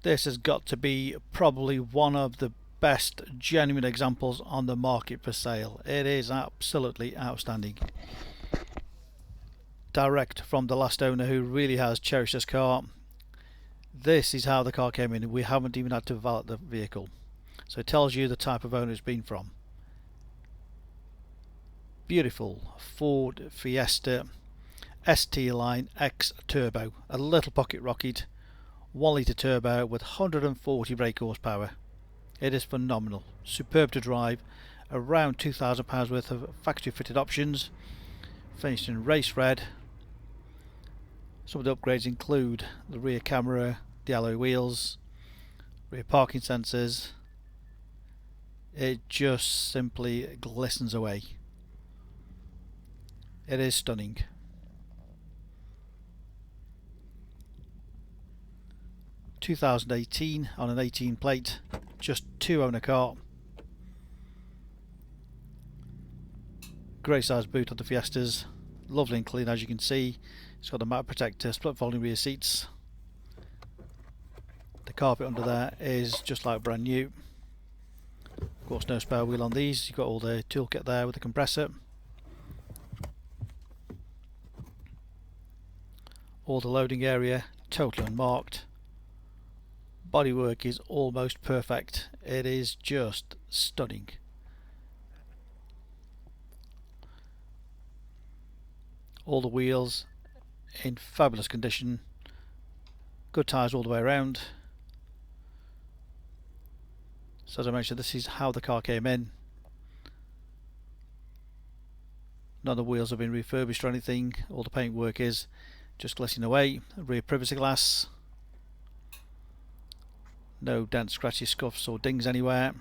This has got to be probably one of the best genuine examples on the market for sale. It is absolutely outstanding. Direct from the last owner, who really has cherished this car. This is how the car came in. We haven't even had to valet the vehicle, so it tells you the type of owner it's been from. Beautiful Ford Fiesta ST line X turbo, a little pocket rocket, 1 litre turbo with 140 brake horsepower. It is phenomenal, superb to drive, around £2,000 worth of factory fitted options, finished in race red. Some of the upgrades include the rear camera, the alloy wheels, rear parking sensors. It just simply glistens away. It is stunning. (2018) on an 18 plate, just 2 owner car. Great size boot on the Fiestas, lovely and clean as you can see. It's got a matte protector, split folding rear seats. The carpet under there is just like brand new. Of course, no spare wheel on these. You've got all the toolkit there with the compressor. All the loading area totally unmarked. Bodywork is almost perfect. It is just stunning. All the wheels in fabulous condition. Good tyres all the way around. So as I mentioned, this is how the car came in. None of the wheels have been refurbished or anything. All the paintwork is just glistening away. Rear privacy glass. No dents, scratches, scuffs or dings anywhere.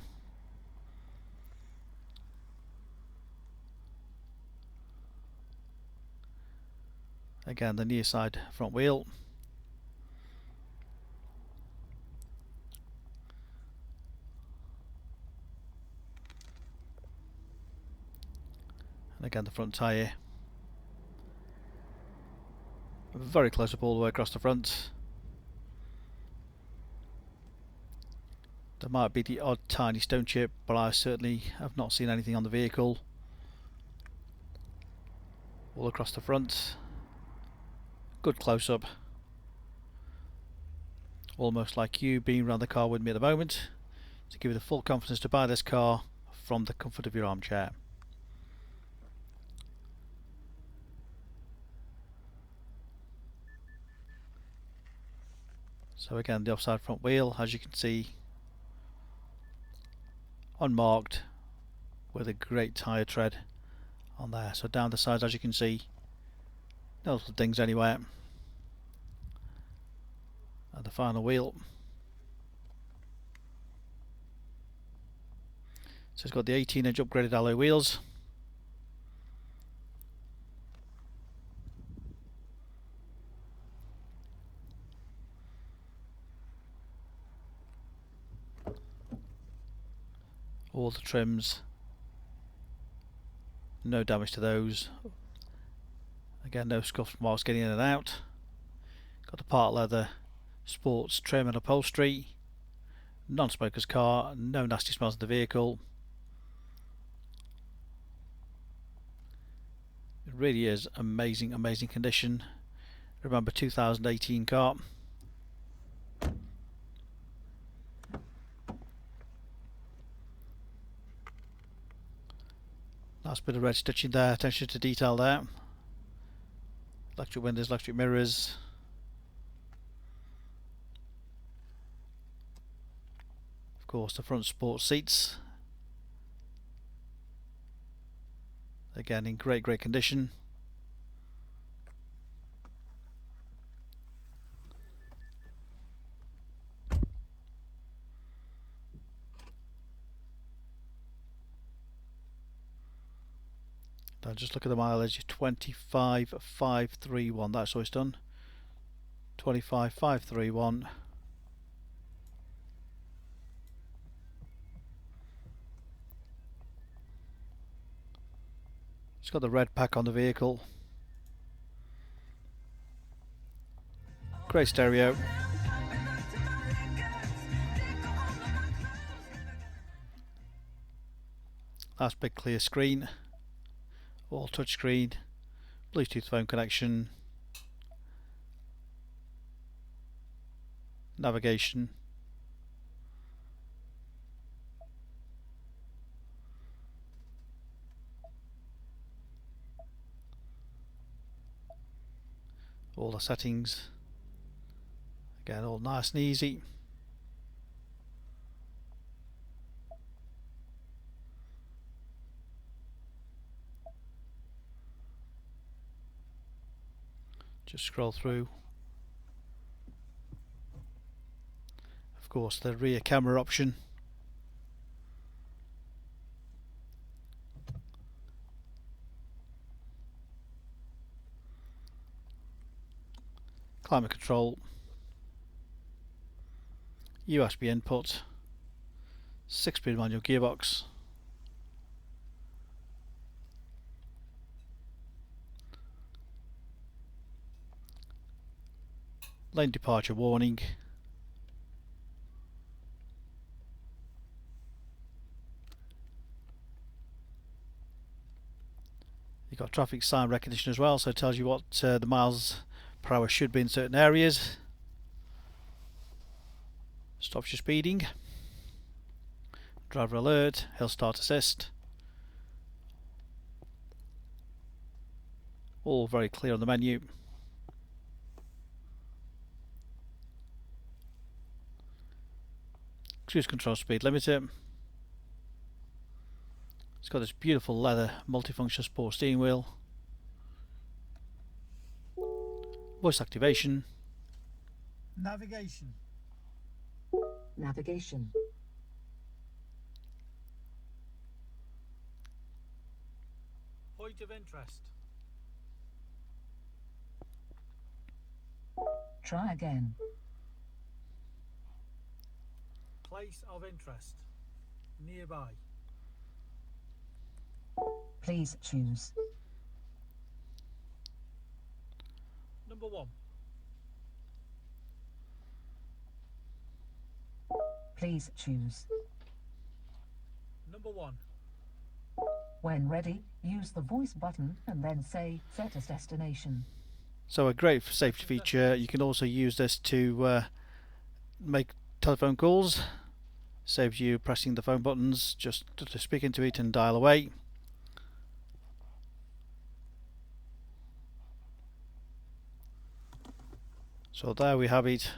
Again, the near side front wheel. And again, the front tyre. Very close up all the way across the front. There might be the odd tiny stone chip, but I certainly have not seen anything on the vehicle. All across the front. Good close up. Almost like you being around the car with me at the moment, to give you the full confidence to buy this car from the comfort of your armchair. So again, the offside front wheel, as you can see, unmarked with a great tyre tread on there. So down the sides, as you can see, no little dings anywhere. And the final wheel. So it's got the 18-inch upgraded alloy wheels. All the trims, no damage to those. Again, no scuffs whilst getting in and out. Got the part leather sports trim and upholstery. Non-smoker's car, no nasty smells in the vehicle. It really is amazing, amazing condition. Remember, 2018 car. Nice bit of red stitching there, attention to detail there. Electric windows, electric mirrors. Of course, the front sport seats. Again, in great condition. Now just look at the mileage, 25,531. That's all it's done. 25,531. It's got the red pack on the vehicle. Great stereo. Nice big clear screen, all touchscreen, Bluetooth phone connection, navigation, all the settings, again all nice and easy. Just scroll through. Of course, the rear camera option. Climate control. USB input. 6-speed manual gearbox. Lane departure warning. You've got traffic sign recognition as well, so it tells you what the miles per hour should be in certain areas. Stops you speeding. Driver alert, hill start assist. All very clear on the menu. Cruise control speed limiter. It's got this beautiful leather multifunction sport steering wheel. Voice activation. Navigation. Navigation. Point of interest. Try again. Place of interest. Nearby. Please choose. Number 1. Please choose. Number 1. When ready, use the voice button and then say set as destination. So a great safety feature. You can also use this to make telephone calls. Saves you pressing the phone buttons, just to speak into it and dial away. So there we have it.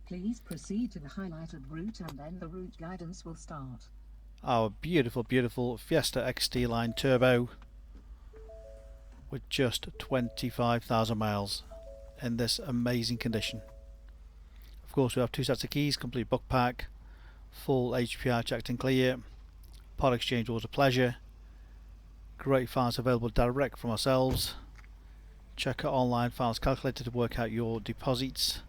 Please proceed to the highlighted route and then the route guidance will start. Our beautiful, beautiful Fiesta XT line turbo with just 25,000 miles in this amazing condition. Of course, we have 2 sets of keys, complete book pack, full HPI checked and clear, part exchange was a pleasure, great finance available direct from ourselves. Check our online finance calculator to work out your deposits,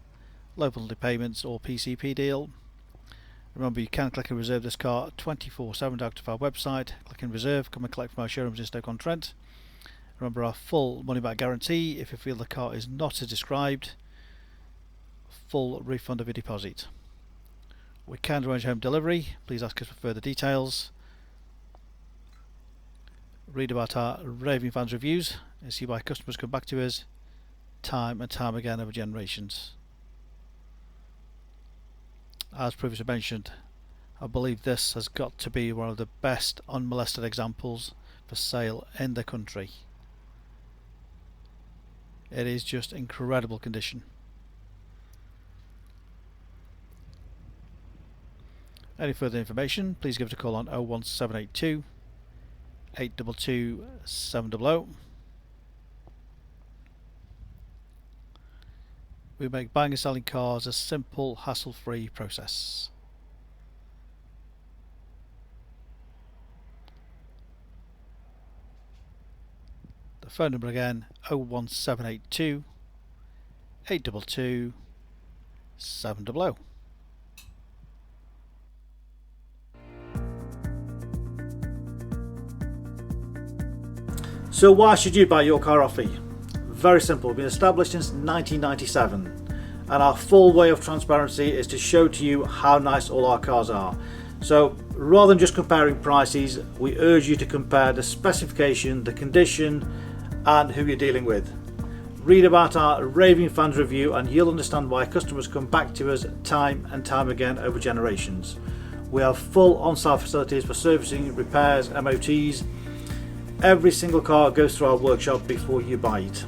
low monthly payments or PCP deal. Remember, you can click and reserve this car 24/7 direct to our website. Click and reserve, come and collect from our showrooms in Stoke-on-Trent. Remember our full money back guarantee. If you feel the car is not as described, full refund of your deposit. We can arrange home delivery. Please ask us for further details. Read about our raving fans reviews and see why customers come back to us time and time again over generations. As previously mentioned, I believe this has got to be one of the best unmolested examples for sale in the country. It is just incredible condition. Any further information, please give us a call on 01782 822 700. We make buying and selling cars a simple, hassle-free process. The phone number again, 01782 822 700. So why should you buy your car off me? Very simple. We've been established since 1997 and our full way of transparency is to show to you how nice all our cars are. So rather than just comparing prices, we urge you to compare the specification, the condition and who you're dealing with. Read about our raving fans review and you'll understand why customers come back to us time and time again over generations. We have full on-site facilities for servicing, repairs, MOTs. Every single car goes through our workshop before you buy it.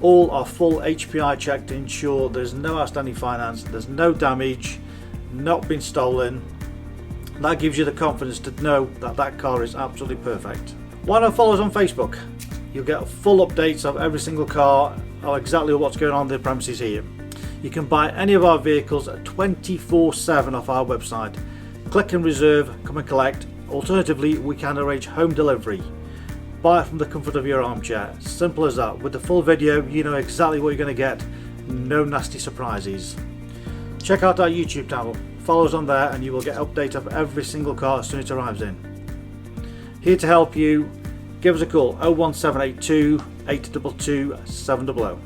All are full HPI checked to ensure there's no outstanding finance, there's no damage, not been stolen. That gives you the confidence to know that that car is absolutely perfect. Why not follow us on Facebook? You'll get full updates of every single car, or exactly what's going on in the premises here. You can buy any of our vehicles 24/7 off our website. Click and reserve, come and collect. Alternatively, we can arrange home delivery. Buy it from the comfort of your armchair. Simple as that. With the full video, you know exactly what you're going to get. No nasty surprises. Check out our YouTube channel. Follow us on there and you will get update of every single car as soon as it arrives in. Here to help you. Give us a call 01782 822 700.